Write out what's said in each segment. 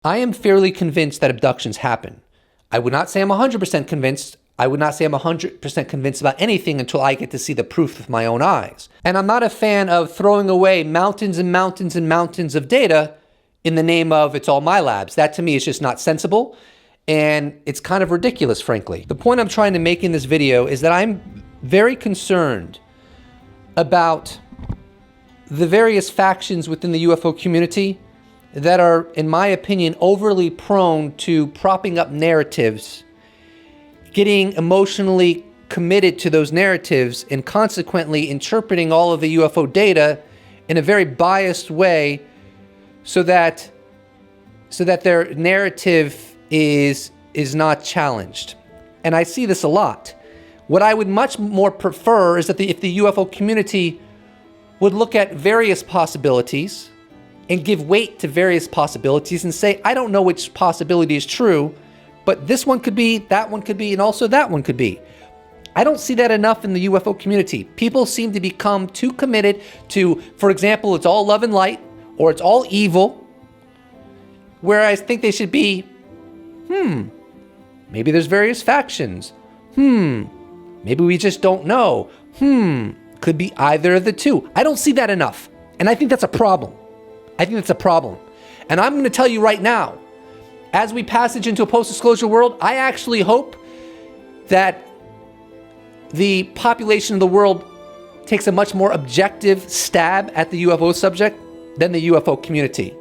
I am fairly convinced that abductions happen. I would not say I'm 100% convinced. I would not say I'm 100% convinced about anything until I get to see the proof with my own eyes. And I'm not a fan of throwing away mountains and mountains and mountains of data in the name of it's all my labs. That to me is just not sensible, and it's kind of ridiculous, frankly. The point I'm trying to make in this video is that I'm very concerned about the various factions within the UFO community that are, in my opinion, overly prone to propping up narratives, getting emotionally committed to those narratives, and consequently interpreting all of the UFO data in a very biased way so that their narrative is not challenged. And I see this a lot. What I would much more prefer is that if the UFO community would look at various possibilities and give weight to various possibilities and say, I don't know which possibility is true, but this one could be, that one could be, and also that one could be. I don't see that enough in the UFO community. People seem to become too committed to, for example, it's all love and light, or it's all evil, whereas I think they should be, maybe there's various factions. Maybe we just don't know. Could be either of the two. I don't see that enough, and I think that's a problem. I think that's a problem. And I'm going to tell you right now, as we passage into a post-disclosure world, I actually hope that the population of the world takes a much more objective stab at the UFO subject than the UFO community.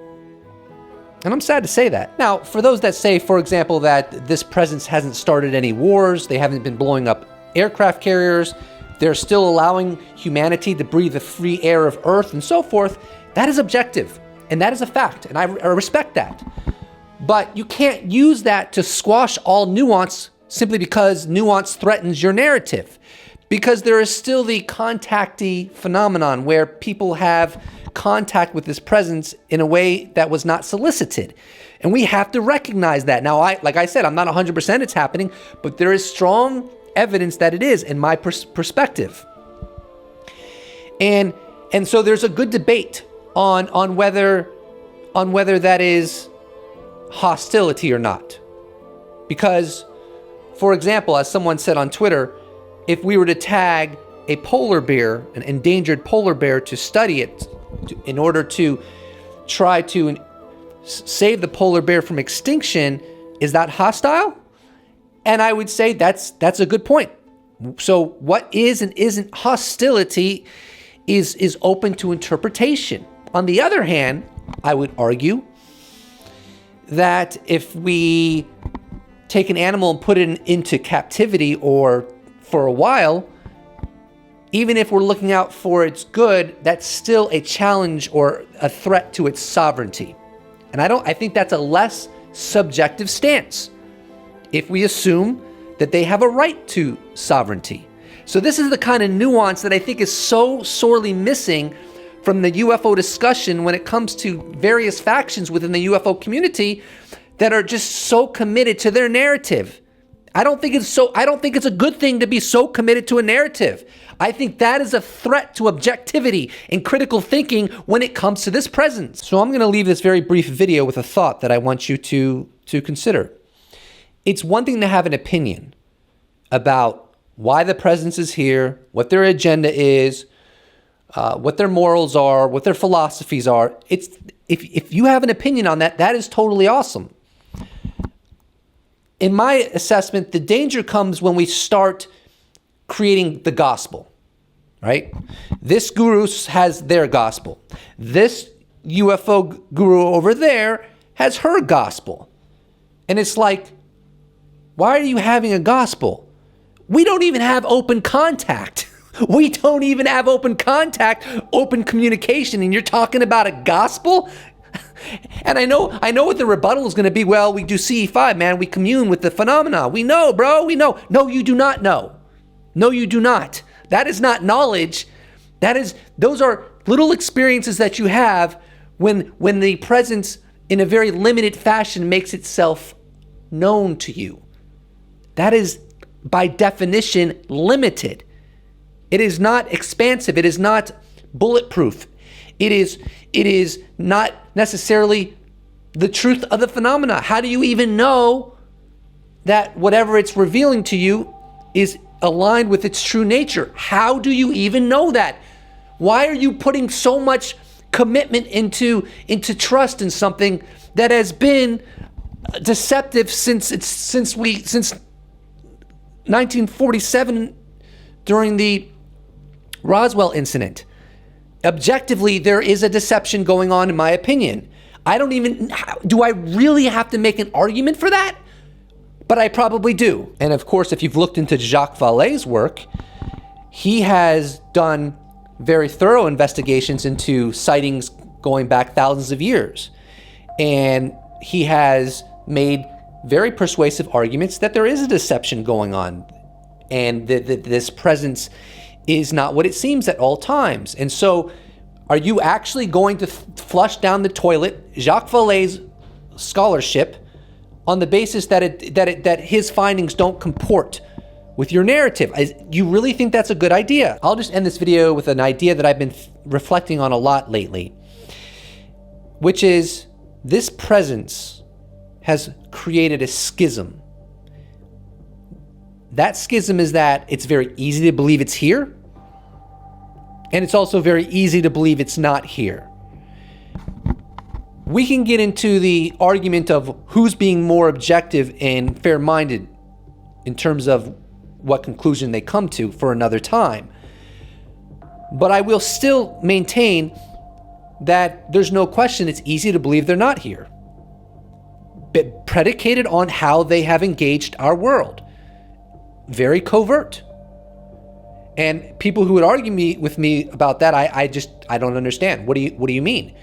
And I'm sad to say that. Now, for those that say, for example, that this presence hasn't started any wars, they haven't been blowing up aircraft carriers, they're still allowing humanity to breathe the free air of Earth and so forth, that is objective. And that is a fact, and I respect that. But you can't use that to squash all nuance simply because nuance threatens your narrative. Because there is still the contactee phenomenon where people have contact with this presence in a way that was not solicited. And we have to recognize that. Now, like I said, I'm not 100% it's happening, but there is strong evidence that it is in my perspective. And so there's a good debate on whether that is hostility or not. Because, for example, as someone said on Twitter, if we were to tag a polar bear, an endangered polar bear, to study it in order to try to save the polar bear from extinction, is that hostile? And I would say that's a good point. So what is and isn't hostility is open to interpretation. On the other hand, I would argue that if we take an animal and put it into captivity or for a while, even if we're looking out for its good, that's still a challenge or a threat to its sovereignty. And I think that's a less subjective stance if we assume that they have a right to sovereignty. So this is the kind of nuance that I think is so sorely missing from the UFO discussion when it comes to various factions within the UFO community that are just so committed to their narrative. I don't think it's a good thing to be so committed to a narrative. I think that is a threat to objectivity and critical thinking when it comes to this presence. So I'm going to leave this very brief video with a thought that I want you to consider. It's one thing to have an opinion about why the presence is here, what their agenda is, what their morals are, what their philosophies are. If you have an opinion on that, that is totally awesome. In my assessment, the danger comes when we start creating the gospel, right? This guru has their gospel. This UFO guru over there has her gospel. And it's like, why are you having a gospel? We don't even have open contact. We don't even have open contact, open communication, and you're talking about a gospel? And I know what the rebuttal is going to be. Well, we do CE5, man. We commune with the phenomena. We know, bro. We know. No, you do not know. No, you do not. That is not knowledge. Those are little experiences that you have when the presence in a very limited fashion makes itself known to you. That is, by definition, limited. It is not expansive. It is not bulletproof. It is not necessarily the truth of the phenomena? How do you even know that whatever it's revealing to you is aligned with its true nature? How do you even know that? Why are you putting so much commitment into trust in something that has been deceptive since 1947 during the Roswell incident? Objectively, there is a deception going on, in my opinion. Do I really have to make an argument for that? But I probably do. And of course, if you've looked into Jacques Vallée's work, he has done very thorough investigations into sightings going back thousands of years. And he has made very persuasive arguments that there is a deception going on, and that this presence is not what it seems at all times. And so, are you actually going to flush down the toilet Jacques Vallée's scholarship on the basis that his findings don't comport with your narrative? You really think that's a good idea? I'll just end this video with an idea that I've been reflecting on a lot lately, which is this presence has created a schism. That schism is that it's very easy to believe it's here, and it's also very easy to believe it's not here. We can get into the argument of who's being more objective and fair-minded in terms of what conclusion they come to for another time. But I will still maintain that there's no question it's easy to believe they're not here, but predicated on how they have engaged our world. Very covert. And people who would argue with me about that, I don't understand. What do you mean?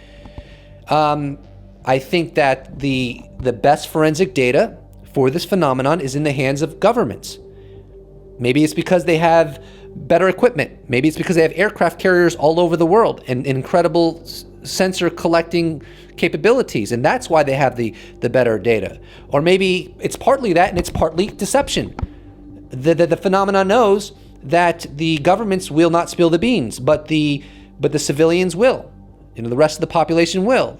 I think that the best forensic data for this phenomenon is in the hands of governments. Maybe it's because they have better equipment. Maybe it's because they have aircraft carriers all over the world and incredible sensor collecting capabilities, and that's why they have the better data. Or maybe it's partly that, and it's partly deception. The phenomenon knows that the governments will not spill the beans, but the civilians will. The rest of the population will.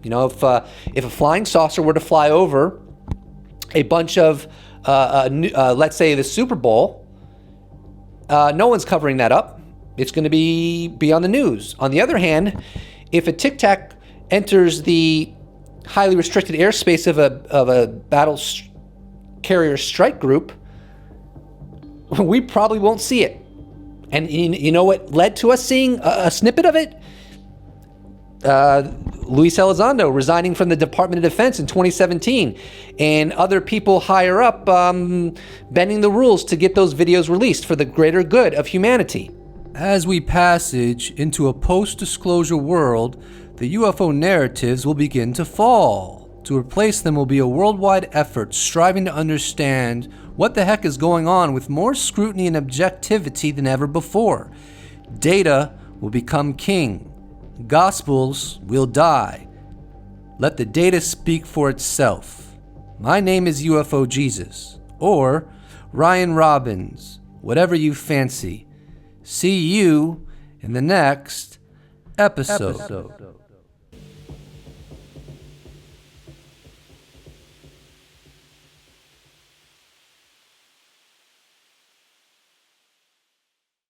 If a flying saucer were to fly over a bunch of, let's say, the Super Bowl, no one's covering that up. It's going to be on the news. On the other hand, if a Tic Tac enters the highly restricted airspace of a battle carrier strike group, we probably won't see it. And you know what led to us seeing a snippet of it? Luis Elizondo resigning from the Department of Defense in 2017, and other people higher up bending the rules to get those videos released for the greater good of humanity. As we passage into a post-disclosure world, the UFO narratives will begin to fall. To replace them will be a worldwide effort striving to understand what the heck is going on with more scrutiny and objectivity than ever before. Data will become king. Gospels will die. Let the data speak for itself. My name is UFO Jesus, or Ryan Robbins, whatever you fancy. See you in the next episode.